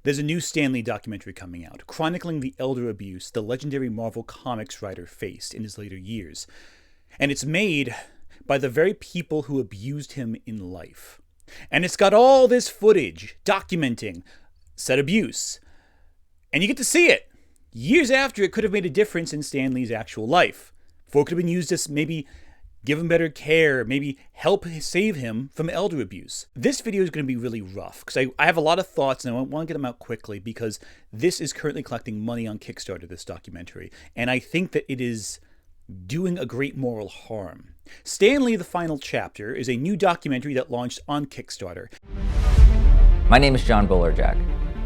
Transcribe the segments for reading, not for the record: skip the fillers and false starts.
There's a new Stan Lee documentary coming out, chronicling the elder abuse the legendary Marvel Comics writer faced in his later years. And it's made by the very people who abused him in life. And it's got all this footage documenting said abuse. And you get to see it years after it could have made a difference in Stan Lee's actual life. For it could have been used to maybe give him better care, maybe help save him from elder abuse. This video is going to be really rough because I have a lot of thoughts and I want to get them out quickly because this is currently collecting money on Kickstarter, this documentary. And I think that it is doing a great moral harm. Stan Lee, the Final Chapter is a new documentary that launched on Kickstarter. My name is John Bolerjack,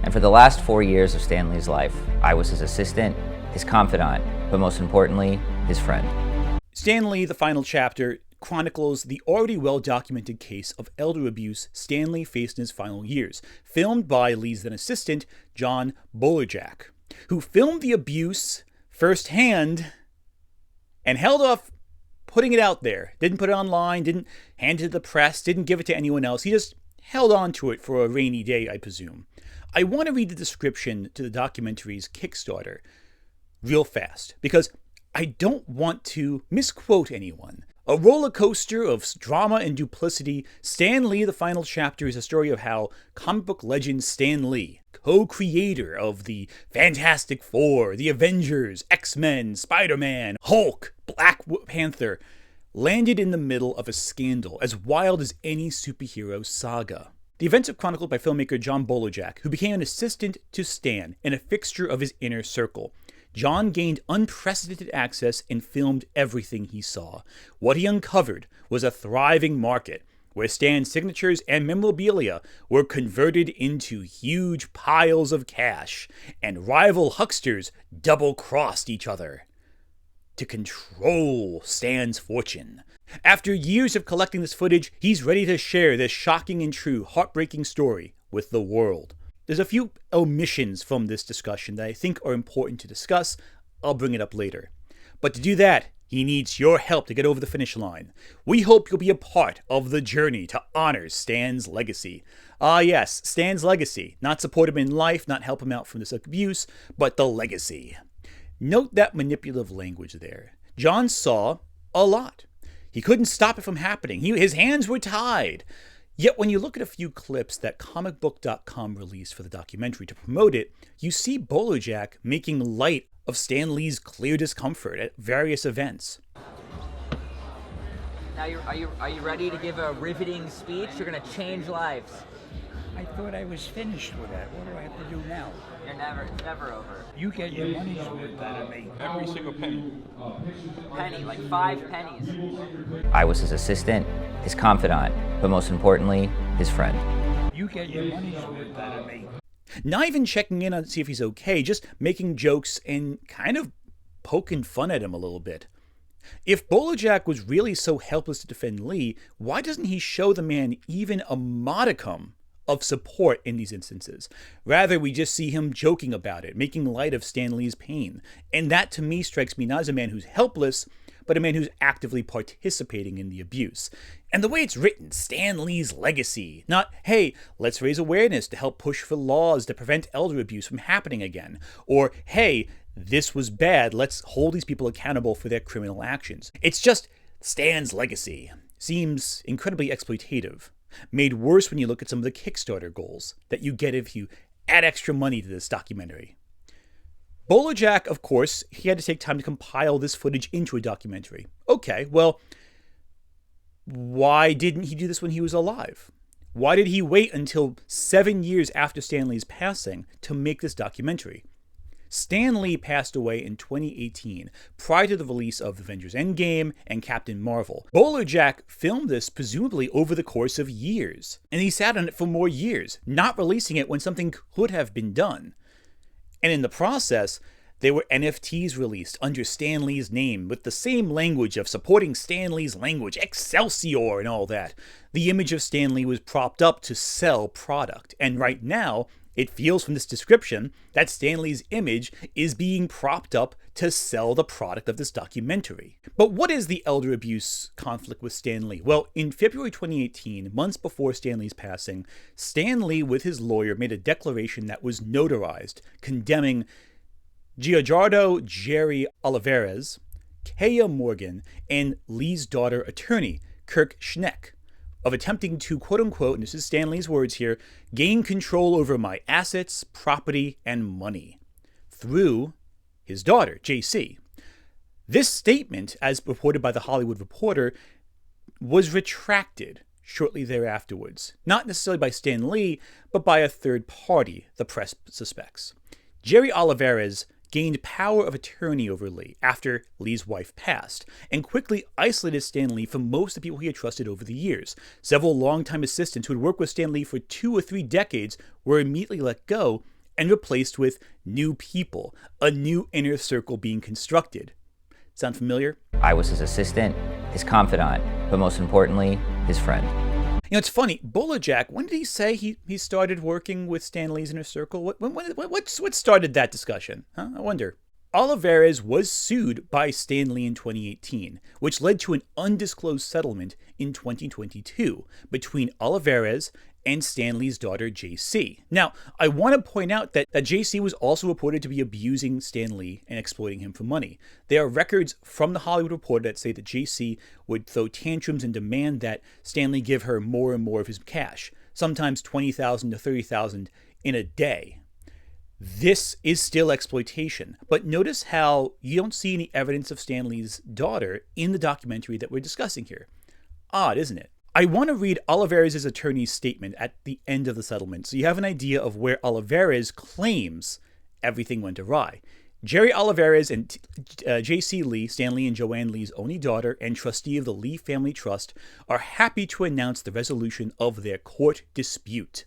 and for the last 4 years of Stan Lee's life, I was his assistant, his confidant, but most importantly, his friend. Stan Lee, the Final Chapter chronicles the already well-documented case of elder abuse Stan Lee faced in his final years, filmed by Lee's then assistant, John Bolerjack, who filmed the abuse firsthand and held off putting it out there. Didn't put it online, didn't hand it to the press, didn't give it to anyone else. He just held on to it for a rainy day, I presume. I want to read the description to the documentary's Kickstarter real fast, because I don't want to misquote anyone. A roller coaster of drama and duplicity, Stan Lee, the Final Chapter is a story of how comic book legend Stan Lee, co-creator of the Fantastic Four, the Avengers, X-Men, Spider-Man, Hulk, Black Panther, landed in the middle of a scandal as wild as any superhero saga. The events are chronicled by filmmaker John Bolerjack, who became an assistant to Stan and a fixture of his inner circle. John gained unprecedented access and filmed everything he saw. What he uncovered was a thriving market, where Stan's signatures and memorabilia were converted into huge piles of cash, and rival hucksters double-crossed each other to control Stan's fortune. After years of collecting this footage, he's ready to share this shocking and true, heartbreaking story with the world. There's a few omissions from this discussion that I think are important to discuss. I'll bring it up later. But to do that, he needs your help to get over the finish line. We hope you'll be a part of the journey to honor Stan's legacy. Ah yes, Stan's legacy. Not support him in life, not help him out from this abuse, but the legacy. Note that manipulative language there. John saw a lot. He couldn't stop it from happening. His hands were tied. Yet when you look at a few clips that comicbook.com released for the documentary to promote it, you see Bolerjack making light of Stan Lee's clear discomfort at various events. Now, are you ready to give a riveting speech? You're going to change lives. I thought I was finished with that. What do I have to do now? It's never over. You get your money's worth out of me. Every single penny. Penny, like 5 pennies. I was his assistant, his confidant, but most importantly, his friend. You get your money's worth out of me. Not even checking in on to see if he's okay, just making jokes and kind of poking fun at him a little bit. If Bolerjack was really so helpless to defend Lee, why doesn't he show the man even a modicum of support in these instances? Rather, we just see him joking about it, making light of Stan Lee's pain. And that, to me, strikes me not as a man who's helpless, but a man who's actively participating in the abuse. And the way it's written, Stan Lee's legacy, not, hey, let's raise awareness to help push for laws to prevent elder abuse from happening again, or, hey, this was bad, let's hold these people accountable for their criminal actions. It's just Stan's legacy. Seems incredibly exploitative. Made worse when you look at some of the Kickstarter goals that you get if you add extra money to this documentary. Bolerjack, of course, he had to take time to compile this footage into a documentary. Okay, well, why didn't he do this when he was alive? Why did he wait until 7 years after Stan Lee's passing to make this documentary? Stan Lee passed away in 2018, prior to the release of Avengers Endgame and Captain Marvel. Bolerjack filmed this presumably over the course of years, and he sat on it for more years, not releasing it when something could have been done. And in the process, there were NFTs released under Stan Lee's name with the same language of supporting Stan Lee's language, Excelsior and all that. The image of Stan Lee was propped up to sell product, and right now, It feels from this description that Stan Lee's image is being propped up to sell the product of this documentary. But what is the elder abuse conflict with Stan Lee? Well, in February 2018, months before Stan Lee's passing, Stan Lee with his lawyer made a declaration that was notarized, condemning Giorgio Jerry Olivares, Kaya Morgan, and Lee's daughter attorney, Kirk Schneck, of attempting to, quote-unquote, and this is Stan Lee's words here, gain control over my assets, property, and money through his daughter, JC. This statement, as reported by The Hollywood Reporter, was retracted shortly thereafterwards, not necessarily by Stan Lee, but by a third party, the press suspects. Jerry Olivares gained power of attorney over Lee after Lee's wife passed, and quickly isolated Stan Lee from most of the people he had trusted over the years. Several longtime assistants who had worked with Stan Lee for 2 or 3 decades were immediately let go and replaced with new people, a new inner circle being constructed. Sound familiar? I was his assistant, his confidant, but most importantly, his friend. You know, it's funny, Bolerjack, when did he say he started working with Stan Lee's inner circle? What started that discussion? Huh? I wonder. Olivares was sued by Stan Lee in 2018, which led to an undisclosed settlement in 2022 between Olivares and Stan Lee's daughter, JC. Now, I want to point out that JC was also reported to be abusing Stan Lee and exploiting him for money. There are records from The Hollywood Reporter that say that JC would throw tantrums and demand that Stan Lee give her more and more of his cash, sometimes $20,000 to $30,000 in a day. This is still exploitation, but notice how you don't see any evidence of Stan Lee's daughter in the documentary that we're discussing here. Odd, isn't it? I want to read Olivares' attorney's statement at the end of the settlement so you have an idea of where Olivares claims everything went awry. Jerry Olivares and J.C. Lee, Stan Lee and Joanne Lee's only daughter and trustee of the Lee Family Trust, are happy to announce the resolution of their court dispute.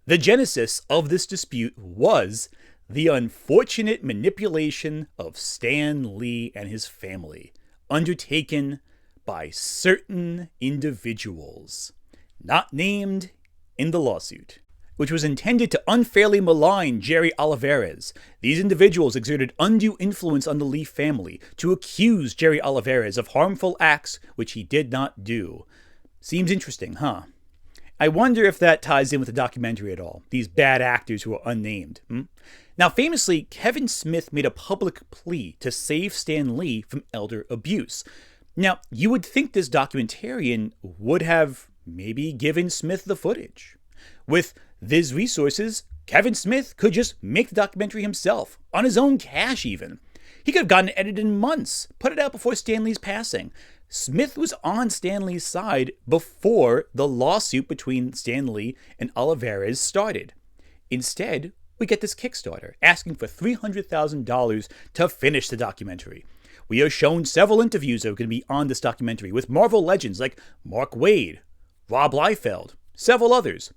The genesis of this dispute was the unfortunate manipulation of Stan Lee and his family, undertaken by certain individuals, not named in the lawsuit, which was intended to unfairly malign Jerry Olivares. These individuals exerted undue influence on the Lee family to accuse Jerry Olivares of harmful acts which he did not do. Seems interesting, huh? I wonder if that ties in with the documentary at all, these bad actors who are unnamed. Now, famously, Kevin Smith made a public plea to save Stan Lee from elder abuse. Now, you would think this documentarian would have maybe given Smith the footage. With these resources, Kevin Smith could just make the documentary himself, on his own cash even. He could have gotten it edited in months, put it out before Stan Lee's passing. Smith was on Stan Lee's side before the lawsuit between Stan Lee and Olivares started. Instead, we get this Kickstarter asking for $300,000 to finish the documentary. We are shown several interviews that are going to be on this documentary with Marvel legends like Mark Waid, Rob Liefeld, several others.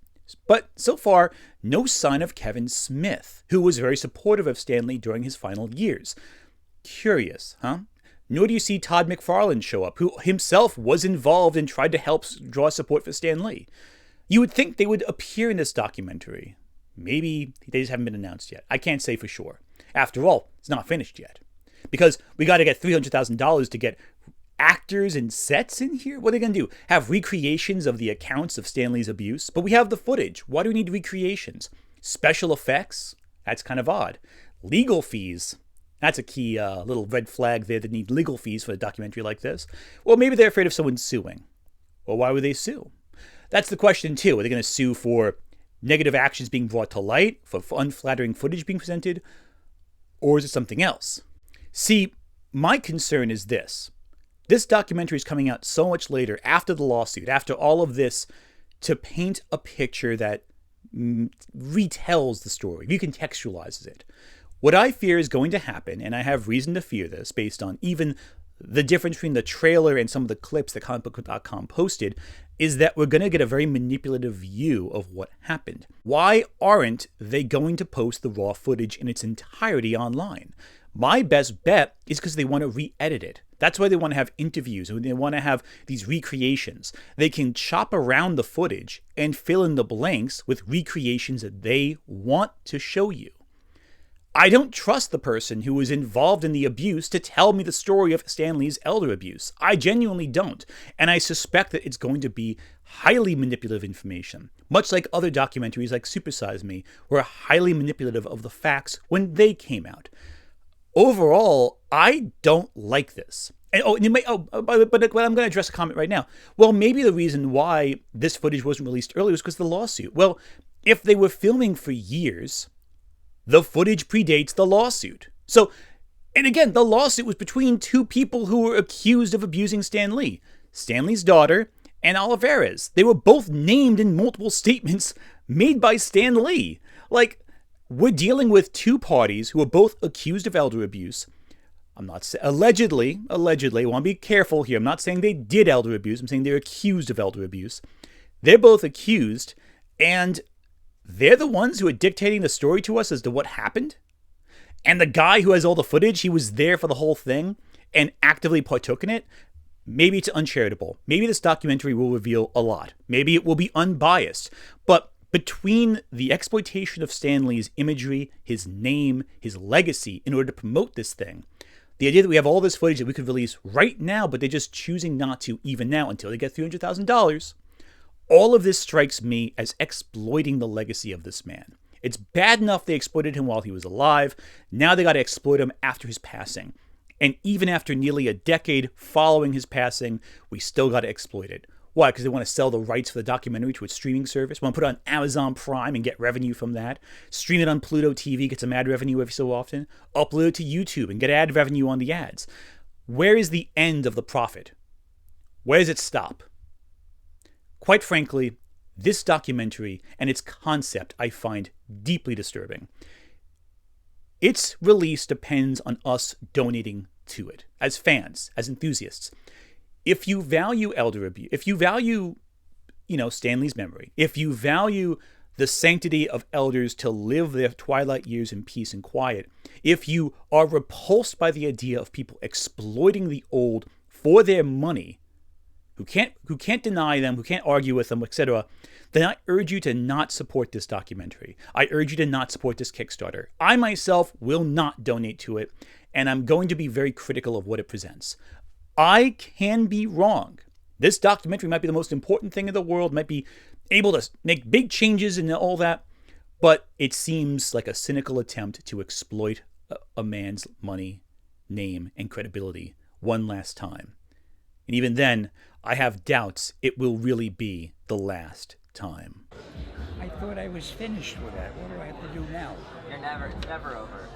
But so far, no sign of Kevin Smith, who was very supportive of Stan Lee during his final years. Curious, huh? Nor do you see Todd McFarlane show up, who himself was involved and tried to help draw support for Stan Lee. You would think they would appear in this documentary. Maybe they just haven't been announced yet. I can't say for sure. After all, it's not finished yet. Because we got to get $300,000 to get actors and sets in here? What are they going to do? Have recreations of the accounts of Stan Lee's abuse? But we have the footage. Why do we need recreations? Special effects? That's kind of odd. Legal fees? That's a key little red flag there that need legal fees for a documentary like this. Well, maybe they're afraid of someone suing. Well, why would they sue? That's the question, too. Are they going to sue for negative actions being brought to light, for unflattering footage being presented? Or is it something else? See, my concern is this. This documentary is coming out so much later, after the lawsuit, after all of this, to paint a picture that retells the story, recontextualizes it. What I fear is going to happen, and I have reason to fear this based on even the difference between the trailer and some of the clips that comicbook.com posted, is that we're going to get a very manipulative view of what happened. Why aren't they going to post the raw footage in its entirety online? My best bet is because they want to re-edit it. That's why they want to have interviews and they want to have these recreations. They can chop around the footage and fill in the blanks with recreations that they want to show you. I don't trust the person who was involved in the abuse to tell me the story of Stan Lee's elder abuse. I genuinely don't. And I suspect that it's going to be highly manipulative information. Much like other documentaries like Super Size Me were highly manipulative of the facts when they came out. Overall, I don't like this. But I'm going to address a comment right now. Well, maybe the reason why this footage wasn't released earlier was because of the lawsuit. Well, if they were filming for years, the footage predates the lawsuit. So, and again, the lawsuit was between two people who were accused of abusing Stan Lee. Stan Lee's daughter and Olivares. They were both named in multiple statements made by Stan Lee. Like, we're dealing with two parties who are both accused of elder abuse. I'm not saying allegedly, I want to be careful here. I'm not saying they did elder abuse. I'm saying they're accused of elder abuse. They're both accused, and they're the ones who are dictating the story to us as to what happened. And the guy who has all the footage, he was there for the whole thing and actively partook in it. Maybe it's uncharitable. Maybe this documentary will reveal a lot. Maybe it will be unbiased. But between the exploitation of Stan Lee's imagery, his name, his legacy, in order to promote this thing, the idea that we have all this footage that we could release right now, but they're just choosing not to even now until they get $300,000, all of this strikes me as exploiting the legacy of this man. It's bad enough they exploited him while he was alive. Now they got to exploit him after his passing. And even after nearly a decade following his passing, we still got to exploit it. Why? Because they want to sell the rights for the documentary to its streaming service. Want to put it on Amazon Prime and get revenue from that. Stream it on Pluto TV, get some ad revenue every so often. Upload it to YouTube and get ad revenue on the ads. Where is the end of the profit? Where does it stop? Quite frankly, this documentary and its concept I find deeply disturbing. Its release depends on us donating to it as fans, as enthusiasts. If you value elder abuse, if you value, Stan Lee's memory, if you value the sanctity of elders to live their twilight years in peace and quiet, if you are repulsed by the idea of people exploiting the old for their money, who can't deny them, who can't argue with them, etc., then I urge you to not support this documentary. I urge you to not support this Kickstarter. I myself will not donate to it, and I'm going to be very critical of what it presents. I can be wrong. This documentary might be the most important thing in the world, might be able to make big changes and all that, but it seems like a cynical attempt to exploit a man's money, name, and credibility one last time. And even then, I have doubts it will really be the last time. I thought I was finished with that. What do I have to do now? It's never over.